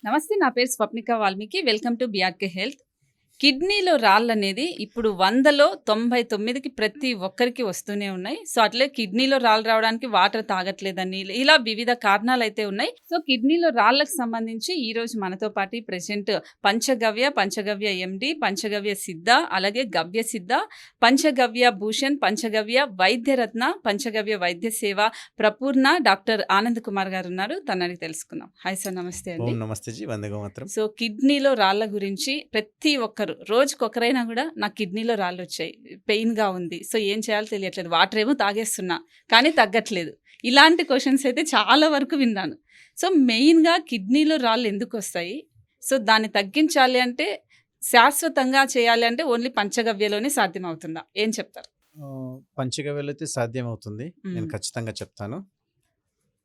నమస్తే. నా పేరు Swapnika Valmiki. Welcome to BRK health. కిడ్నీలో రాళ్ళనేది ఇప్పుడు 100లో 99కి ప్రతి ఒక్కరికి వస్తూనే ఉన్నాయి. సో, అట్లే కిడ్నీలో రాళ్ళు రావడానికి వాటర్ తాగట్లేదని ఇలా వివిధ కారణాలైతే ఉన్నాయి. సో, కిడ్నీలో రాళ్ళకు సంబంధించి ఈరోజు మనతో పాటు ప్రెజెంట్ పంచగవ్య ఎండి, పంచగవ్య సిద్ధ, అలాగే గవ్య సిద్ధ, పంచగవ్య భూషణ్, పంచగవ్య వైద్యరత్న, పంచగవ్య వైద్య సేవ ప్రపూర్ణ డాక్టర్ ఆనంద్ కుమార్ గారు ఉన్నారు. తనని తెలుసుకుందాం. హాయ్ సార్, నమస్తే అండి. ఓం నమస్తే జీ, వందే మాత్రం. సో, కిడ్నీలో రాళ్ళ గురించి ప్రతి ఒక్కరు రోజుకొకరైనా కూడా నాకు కిడ్నీలో రాళ్ళు వచ్చాయి, పెయిన్గా ఉంది, సో ఏం చేయాలో తెలియట్లేదు, వాటర్ ఏమో తాగేస్తున్నా కానీ తగ్గట్లేదు, ఇలాంటి క్వశ్చన్స్ అయితే చాలా వరకు విన్నాను. సో మెయిన్గా కిడ్నీలో రాళ్ళు ఎందుకు వస్తాయి, సో దాన్ని తగ్గించాలి అంటే, శాశ్వతంగా చేయాలి అంటే ఓన్లీ పంచగవ్యలోనే సాధ్యమవుతుందా, ఏం చెప్తారు? పంచగవ్యలో అయితే సాధ్యమవుతుంది, నేను ఖచ్చితంగా చెప్తాను.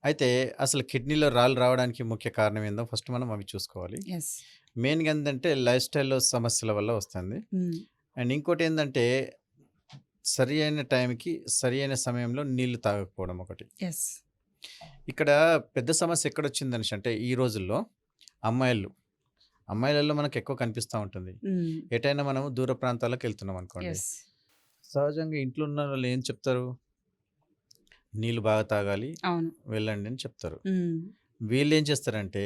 అయితే అసలు కిడ్నీలో రాళ్ళు రావడానికి ముఖ్య కారణం ఏందో ఫస్ట్ మనం అవి చూసుకోవాలి. మెయిన్గా ఏంటంటే లైఫ్ స్టైల్లో సమస్యల వల్ల వస్తుంది. అండ్ ఇంకోటి ఏంటంటే సరి అయిన టైంకి సరి అయిన సమయంలో నీళ్లు తాగకపోవడం ఒకటి. ఇక్కడ పెద్ద సమస్య ఎక్కడొచ్చిందని అంటే ఈ రోజుల్లో అమ్మాయిలలో మనకు ఎక్కువ కనిపిస్తూ ఉంటుంది. ఎటైనా మనం దూర ప్రాంతాలకు వెళ్తున్నాం అనుకోండి, సహజంగా ఇంట్లో ఉన్న వాళ్ళు ఏం చెప్తారు, నీళ్ళు బాగా తాగాలి, వెళ్ళండి అని చెప్తారు. వీళ్ళు ఏం చేస్తారంటే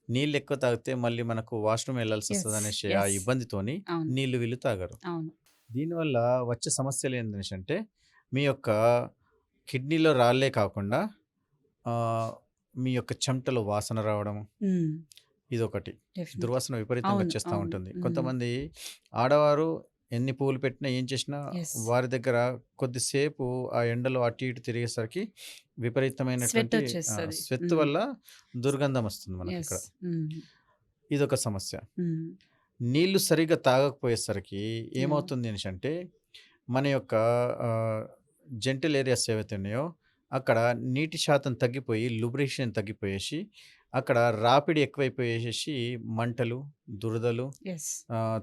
నీళ్ళు ఎక్కువ తాగితే మళ్ళీ మనకు వాష్రూమ్ వెళ్ళాల్సి వస్తుంది అనేసి ఆ ఇబ్బందితోని నీళ్ళు వీళ్ళు తాగరు. దీనివల్ల వచ్చే సమస్యలు ఏంటనేసి అంటే మీ యొక్క కిడ్నీలో రాళ్ళే కాకుండా మీ యొక్క చెమటలో వాసన రావడం, ఇదొకటి దుర్వాసన విపరీతంగా వచ్చేస్తూ ఉంటుంది. కొంతమంది ఆడవారు ఎన్ని పువ్వులు పెట్టినా ఏం చేసినా వారి దగ్గర కొద్దిసేపు ఆ ఎండలో అటు ఇటు తిరిగేసరికి విపరీతమైనటువంటి స్వెత్ వల్ల దుర్గంధం వస్తుంది మనకి. ఇక్కడ ఇదొక సమస్య. నీళ్లు సరిగ్గా తాగకపోయేసరికి ఏమవుతుంది అని అంటే మన యొక్క జెంటల్ ఏరియాస్ ఏవైతే ఉన్నాయో అక్కడ నీటి శాతం తగ్గిపోయి లూబ్రికేషన్ తగ్గిపోయేసి అక్కడ రాపిడి ఎక్కువైపోయేసి మంటలు, దురదలు,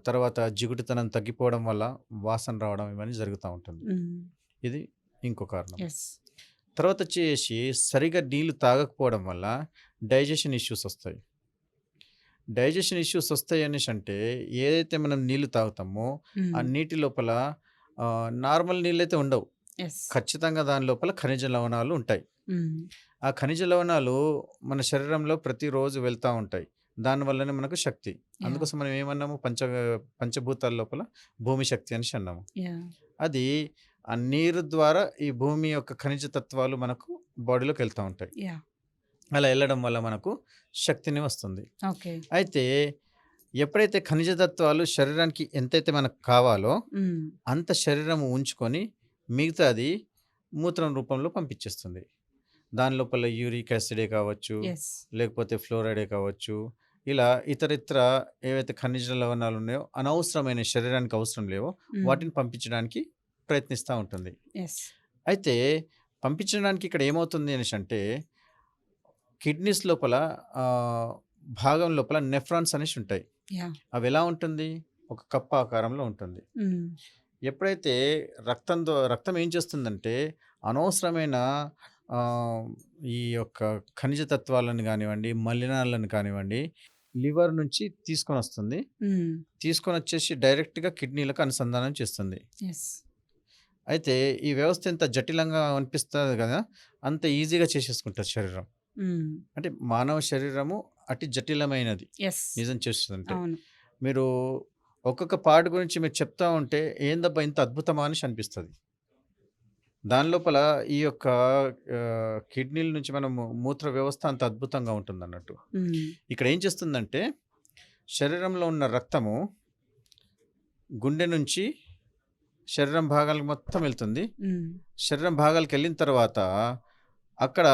తర్వాత జిగుటుతనం తగ్గిపోవడం వల్ల వాసన రావడం ఇవన్నీ జరుగుతూ ఉంటుంది. ఇది ఇంకో కారణం. తర్వాత వచ్చేసి సరిగా నీళ్ళు తాగకపోవడం వల్ల డైజెషన్ ఇష్యూస్ వస్తాయి. డైజెషన్ ఇష్యూస్ వస్తాయి అనేసి అంటే ఏదైతే మనం నీళ్లు తాగుతామో ఆ నీటి లోపల నార్మల్ నీళ్ళైతే ఉండవు, ఖచ్చితంగా దాని లోపల ఖనిజ లవణాలు ఉంటాయి. ఆ ఖనిజ లవణాలు మన శరీరంలో ప్రతిరోజు వెళ్తూ ఉంటాయి, దానివల్లనే మనకు శక్తి. అందుకోసం మనం ఏమన్నాము, పంచభూతాల లోపల భూమి శక్తి అని అన్నాము. అది ఆ నీరు ద్వారా ఈ భూమి యొక్క ఖనిజ తత్వాలు మనకు బాడీలోకి వెళ్తూ ఉంటాయి. అలా వెళ్ళడం వల్ల మనకు శక్తిని వస్తుంది. అయితే ఎప్పుడైతే ఖనిజ తత్వాలు శరీరానికి ఎంతైతే మనకు కావాలో అంత శరీరం ఉంచుకొని మిగతాది మూత్రం రూపంలో పంపించేస్తుంది. దాని లోపల యూరిక్ యాసిడే కావచ్చు, లేకపోతే ఫ్లోరైడే కావచ్చు, ఇలా ఇతరితర ఏవైతే ఖనిజ లవణాలు ఉన్నాయో అనవసరమైన శరీరానికి అవసరం లేవో వాటిని పంపించడానికి ప్రయత్నిస్తూ ఉంటుంది. అయితే పంపించడానికి ఇక్కడ ఏమవుతుంది అనేసి అంటే కిడ్నీస్ లోపల భాగం లోపల నెఫ్రాన్స్ అనేసి ఉంటాయి. అవి ఎలా ఉంటుంది, ఒక కప్ప ఆకారంలో ఉంటుంది. ఎప్పుడైతే రక్తం ఏం చేస్తుందంటే అనవసరమైన ఈ యొక్క ఖనిజ తత్వాలను కానివ్వండి, మలినాలను కానివ్వండి లివర్ నుంచి తీసుకొని వస్తుంది, తీసుకొని వచ్చేసి డైరెక్ట్గా కిడ్నీలకు అనుసంధానం చేస్తుంది. అయితే ఈ వ్యవస్థ ఎంత జటిలంగా అనిపిస్తుంది కదా, అంత ఈజీగా చేసేసుకుంటుంది శరీరం. అంటే మానవ శరీరము అతి జటిలమైనది నిజం చేస్తుందంటే. మీరు ఒక్కొక్క పార్ట్ గురించి మీరు చెప్తా ఉంటే ఏందబ్బా ఇంత అద్భుతమా అని అనిపిస్తుంది. దాని లోపల ఈ యొక్క కిడ్నీల నుంచి మనము మూత్ర వ్యవస్థ అంత అద్భుతంగా ఉంటుంది అన్నట్టు. ఇక్కడ ఏం చేస్తుందంటే శరీరంలో ఉన్న రక్తము గుండె నుంచి శరీరం భాగాలకు మొత్తం వెళ్తుంది. శరీరం భాగాలకు వెళ్ళిన తర్వాత అక్కడ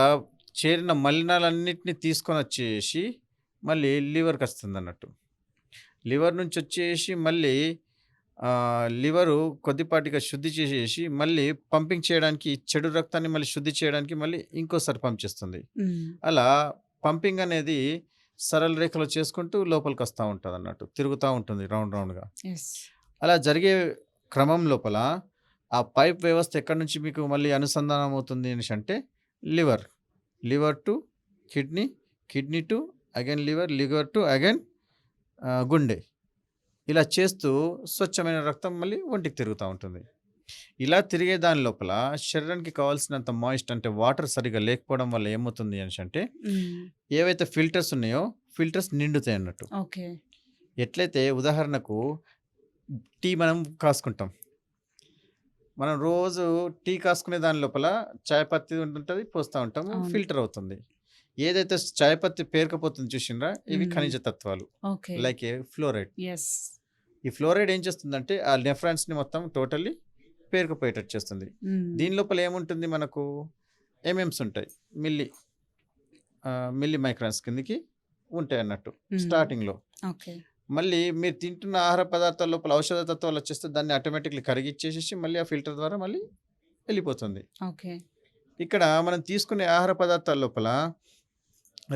చేరిన మలినాలన్నింటినీ తీసుకొని వచ్చేసి మళ్ళీ లివర్కి వస్తుంది అన్నట్టు. లివర్ నుంచి వచ్చేసి మళ్ళీ లివరు కొద్దిపాటిగా శుద్ధి చేసేసి మళ్ళీ పంపింగ్ చేయడానికి, చెడు రక్తాన్ని మళ్ళీ శుద్ధి చేయడానికి మళ్ళీ ఇంకోసారి పంప్ చేస్తుంది. అలా పంపింగ్ అనేది సరళ రేఖలో చేసుకుంటూ లోపలికి వస్తూ ఉంటుంది అన్నట్టు, తిరుగుతూ ఉంటుంది రౌండ్గా. అలా జరిగే క్రమం లోపల ఆ పైప్ వ్యవస్థ ఎక్కడి నుంచి మీకు మళ్ళీ అనుసంధానం అవుతుంది అని అంటే liver to kidney, kidney to again liver, liver to again గుండె. ఇలా చేస్తూ స్వచ్ఛమైన రక్తం మళ్ళీ ఒంటికి తిరుగుతూ ఉంటుంది. ఇలా తిరిగే దాని లోపల శరీరానికి కావాల్సినంత మాయిస్ట్ అంటే వాటర్ సరిగ్గా లేకపోవడం వల్ల ఏమవుతుంది అనేసి అంటే ఏవైతే ఫిల్టర్స్ ఉన్నాయో ఫిల్టర్స్ నిండుతాయి అన్నట్టు. ఓకే. ఎట్లయితే ఉదాహరణకు టీ మనం కాసుకుంటాం. మనం రోజు టీ కాసుకునే దాని లోపల చాయ్ పత్తి ఉంటుంది, పోస్తూ ఉంటాము, అవును. ఫిల్టర్ అవుతుంది. ఏదైతే చాయ్ పత్తి పేరుకపోతుంది చూసిండ్రా, ఇవి ఖనిజ తత్వాలు ఓకే. Like fluoride. ఎస్. ఈ ఫ్లోరైడ్ ఏం చేస్తుందంటే ఆ నెఫ్రాన్స్ని మొత్తం టోటల్లీ పేరుకుపోయేటట్టు చేస్తుంది. దీని లోపల ఏముంటుంది, మనకు ఎంఎంస్ ఉంటాయి, మిల్లీ మైక్రాన్స్ కిందకి ఉంటాయి అన్నట్టు స్టార్టింగ్లో. ఓకే. మళ్ళీ మీరు తింటున్న ఆహార పదార్థాల లోపల ఔషధ తత్వాలు వచ్చేస్తే దాన్ని ఆటోమేటిక్లీ కరిగిచ్చేసేసి మళ్ళీ ఆ ఫిల్టర్ ద్వారా మళ్ళీ వెళ్ళిపోతుంది. ఓకే. ఇక్కడ మనం తీసుకునే ఆహార పదార్థాల లోపల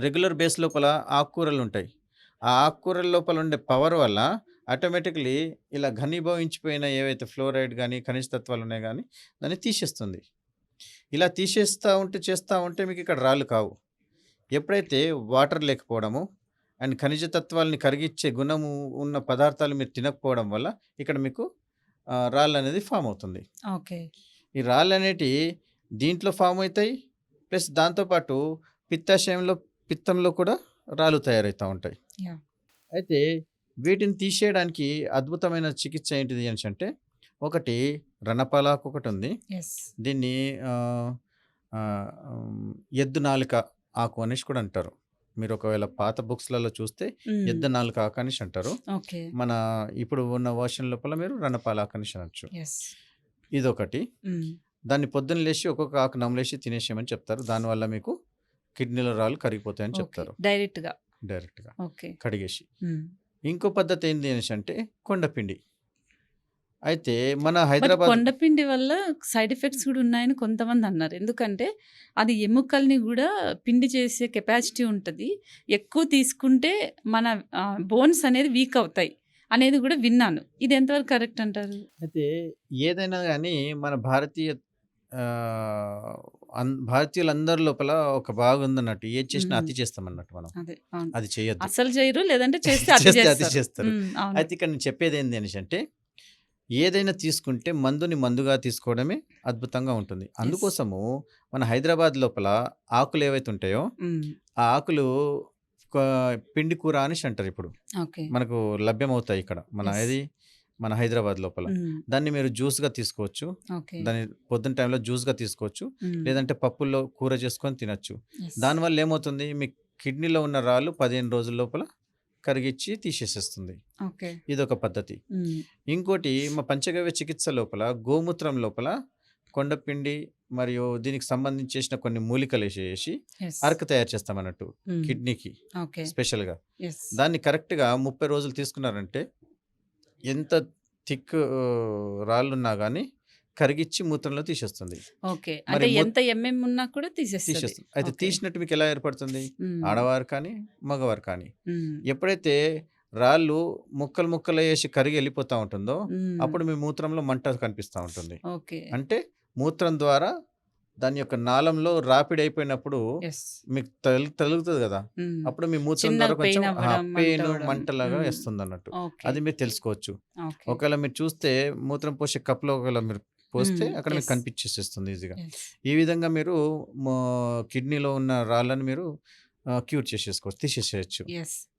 రెగ్యులర్ బేస్ లోపల ఆకుకూరలు ఉంటాయి. ఆ ఆకుకూరల లోపల ఉండే పవర్ వల్ల ఆటోమేటిక్లీ ఇలా ఘనీభవించిపోయిన ఏవైతే ఫ్లోరైడ్ కానీ ఖనిజ తత్వాలు ఉన్నాయి కానీ దాన్ని తీసేస్తుంది. ఇలా చేస్తూ ఉంటే మీకు ఇక్కడ రాళ్ళు కావు. ఎప్పుడైతే వాటర్ లేకపోవడము అండ్ ఖనిజ తత్వాలని కరిగించే గుణము ఉన్న పదార్థాలు మీరు తినకపోవడం వల్ల ఇక్కడ మీకు రాళ్ళు అనేది ఫామ్ అవుతుంది. ఓకే. ఈ రాళ్ళు అనేటి దీంట్లో ఫామ్ అవుతాయి, ప్లస్ దాంతోపాటు పిత్తంలో కూడా రాళ్ళు తయారవుతూ ఉంటాయి. Yeah. అయితే వీటిని తీసేయడానికి అద్భుతమైన చికిత్స ఏంటిది అని అంటే ఒకటి రణపాలాకు ఒకటి ఉంది. ఎస్. దీన్ని ఎద్దు నాలుక ఆకు అనేసి కూడా అంటారు. మీరు ఒకవేళ పాత బుక్స్లలో చూస్తే ఎద్దు నాలుక ఆకు అనేసి అంటారు. ఓకే. మన ఇప్పుడు ఉన్న వర్షన్ లోపల మీరు రణపాలాకు అనేసి అనొచ్చు. ఎస్. ఇదొకటి. దాన్ని పొద్దున్న లేచి ఒక్కొక్క ఆకు నమలేసి తినేసేయమని చెప్తారు. దానివల్ల మీకు కిడ్నీలో రాళ్ళు కరిగిపోతాయని చెప్తారు డైరెక్ట్గా ఓకే కడిగేసి. ఇంకో పద్ధతి ఏంటి అనేసి అంటే కొండపిండి. అయితే మన హైదరాబాద్ కొండపిండి వల్ల సైడ్ ఎఫెక్ట్స్ కూడా ఉన్నాయని కొంతమంది అన్నారు. ఎందుకంటే అది ఎముకల్ని కూడా పిండి చేసే కెపాసిటీ ఉంటుంది. ఎక్కువ తీసుకుంటే మన బోన్స్ అనేది వీక్ అవుతాయి అనేది కూడా విన్నాను. ఇది ఎంతవరకు కరెక్ట్ అంటారు? అయితే ఏదైనా కానీ మన భారతీయులందరి లోపల ఒక బాగుందన్నట్టు ఏది చేసినా అతి చేస్తామన్నట్టు మనం. అది చేయొద్దు, అసలు చేయరు, లేదంటే చేస్తే అతి చేస్తారు. అయితే ఇక్కడ నేను చెప్పేది ఏంది అనేసి అంటే ఏదైనా తీసుకుంటే మందుగా తీసుకోవడమే అద్భుతంగా ఉంటుంది. అందుకోసము మన హైదరాబాద్ లోపల ఆకులు ఏవైతే ఉంటాయో ఆ ఆకులు పిండి కూర అనేసి అంటారు. ఇప్పుడు మనకు లభ్యమవుతాయి ఇక్కడ మన హైదరాబాద్ లోపల. దాన్ని మీరు జ్యూస్గా తీసుకోవచ్చు, దాన్ని పొద్దున్న టైంలో జ్యూస్గా తీసుకోవచ్చు, లేదంటే పప్పుల్లో కూర చేసుకొని తినచ్చు. దానివల్ల ఏమవుతుంది, మీ కిడ్నీలో ఉన్న రాళ్ళు 15 రోజుల లోపల కరిగిచ్చి తీసేసేస్తుంది. ఇదొక పద్ధతి. ఇంకోటి మా పంచగవ్య చికిత్స లోపల గోమూత్రం లోపల కొండపిండి మరియు దీనికి సంబంధించి చేసిన కొన్ని మూలికలు వేసేసి అరక తయారు చేస్తాం అన్నట్టు కిడ్నీకి స్పెషల్గా. దాన్ని కరెక్ట్గా 30 రోజులు తీసుకున్నారంటే ఎంత థిక్ రాళ్ళున్నా కానీ కరిగిచ్చి మూత్రంలో తీసేస్తుంది. ఎంత ఎంఎం ఉన్నా కూడా తీసేస్తుంది. అయితే తీసినట్టు మీకు ఎలా ఏర్పడుతుంది, ఆడవారు కానీ మగవారు కానీ ఎప్పుడైతే రాళ్ళు ముక్కలు వేసి కరిగి వెళ్ళిపోతూ ఉంటుందో అప్పుడు మీ మూత్రంలో మంట కనిపిస్తూ ఉంటుంది. అంటే మూత్రం ద్వారా దాని యొక్క నాళంలో రాపిడ్ అయిపోయినప్పుడు మీకు తగులుతుంది కదా, అప్పుడు మీ మూత్రం ద్వారా కొంచెం పెయిన్ మంటలాగా వేస్తుంది అన్నట్టు. అది మీరు తెలుసుకోవచ్చు. ఒకవేళ మీరు చూస్తే మూత్రం పోసే కప్లో ఒకవేళ మీరు పోస్తే అక్కడ మీకు కనిపించేసేస్తుంది ఈజీగా. ఈ విధంగా మీరు కిడ్నీలో ఉన్న రాళ్ళని మీరు క్యూర్ తీసేసేయచ్చు.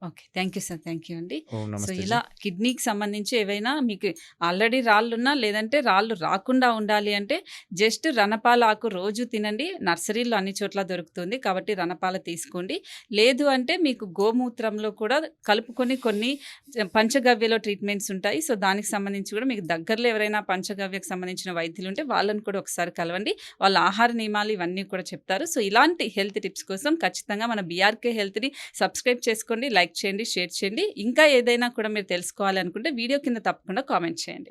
Okay, thank you sir, thank you అండి. సో ఇలా కిడ్నీకి సంబంధించి ఏవైనా మీకు ఆల్రెడీ రాళ్ళున్నా లేదంటే రాళ్ళు రాకుండా ఉండాలి అంటే జస్ట్ రణపాల ఆకు రోజు తినండి. నర్సరీలో అన్ని చోట్ల దొరుకుతుంది కాబట్టి రణపాల తీసుకోండి. లేదు అంటే మీకు గోమూత్రంలో కూడా కలుపుకొని కొన్ని పంచగవ్యలో ట్రీట్మెంట్స్ ఉంటాయి. సో దానికి సంబంధించి కూడా మీకు దగ్గరలో ఎవరైనా పంచగవ్యకు సంబంధించిన వైద్యులు ఉంటే వాళ్ళని కూడా ఒకసారి కలవండి. వాళ్ళ ఆహార నియమాలు ఇవన్నీ కూడా చెప్తారు. సో ఇలాంటి హెల్త్ టిప్స్ కోసం ఖచ్చితంగా మన బీఆర్కే హెల్త్ని సబ్స్క్రైబ్ చేసుకోండి, లైక్ చేయండి, షేర్ చేయండి. ఇంకా ఏదైనా కూడా మీరు తెలుసుకోవాలనుకుంటే వీడియో కింద తప్పకుండా కామెంట్ చేయండి.